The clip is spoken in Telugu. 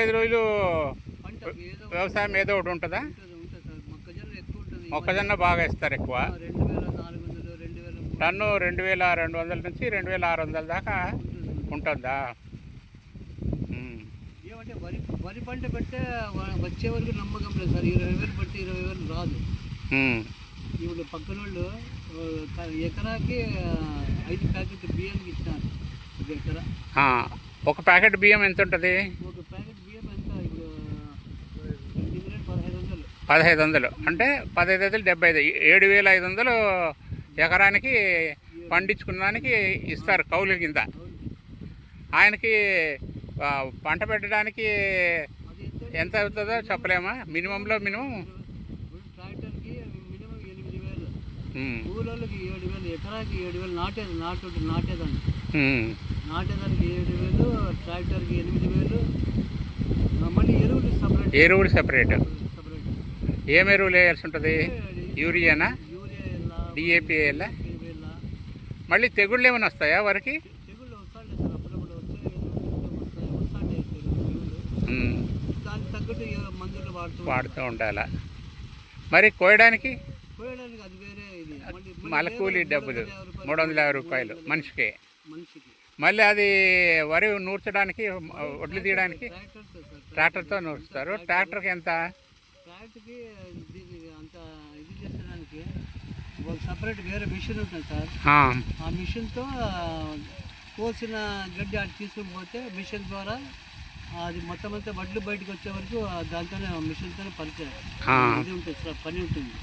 5 రోజులు పంట ఏదో వ్యవసాయం ఏదో ఒకటి ఉంటుందా? ఉంటుంది సార్. మొక్కజొన్న ఎక్కువ ఉంటుంది. మొక్కజొన్న బాగా వేస్తారు ఎక్కువ. 2400, 2003 టన్ను 2200 నుంచి 2600 దాకా ఉంటుందా? ఏమంటే వరి పంట పెడితే వచ్చే వరకు నమ్మకం లేదు సార్. 20,000 పెడితే 20,000 రాదు. ఇప్పుడు పక్కన వాళ్ళు ఎకరాకి 5 ప్యాకెట్ బియ్యానికి ఇచ్చినారు. ఒక ఎకరా ఒక ప్యాకెట్ బియ్యం ఎంత ఉంటుంది? ఒక ప్యాకెట్ బియ్యం ఎంత ఇప్పుడు 1500. 1500 అంటే 15,500 75 7,500 ఎకరానికి పండించుకున్నానికి ఇస్తారు కౌలు కింద. ఆయనకి పంట పెట్టడానికి ఎంత అవుతుందో చెప్పలేమా? మినిమంలో మినిమం ట్రాక్టర్కి మినిమం 8,000, కూలోళ్ళకి 7,000, ఎకరాకి 7,000 నాటేదాన్ని నాటేదానికి 7,000, ట్రాక్టర్కి 8,000. మళ్ళీ ఎరువులు సపరేట్. ఏం ఎరువులు వేయాల్సి ఉంటుంది? యూరియానా, డిఏపి వేయాలా? మళ్ళీ తెగుళ్ళు ఏమైనా వస్తాయా వరకు? తెగుళ్ళు వస్తాయి సార్, అప్పుడప్పుడు వస్తాయి. దానికి తగ్గట్టు మందులు వాడుతూ ఉండాలా? మరి కోయడానికి అది వేరే. ఇది మళ్ళీ కూలీ డబ్బులు 350 రూపాయలు మనిషికి. మనిషికి మళ్ళీ అది వరి నూర్చడానికి, వడ్లు తీయడానికి ట్రాక్టర్తో నూరుస్తారు. ట్రాక్టర్కి ఎంత? ట్రాక్టర్కి అంత ఇది చేసడానికి ఒక సపరేట్ వేరే మిషన్ ఉంటుంది సార్. ఆ మిషన్తో కోసిన గడ్డి అటు తీసుకుని పోతే మిషన్ ద్వారా అది మొత్తం అంతా వడ్లు బయటకు వచ్చే వరకు దాంతోనే మిషన్తోనే పరిచయం ఇది ఉంటుంది సార్, పని ఉంటుంది.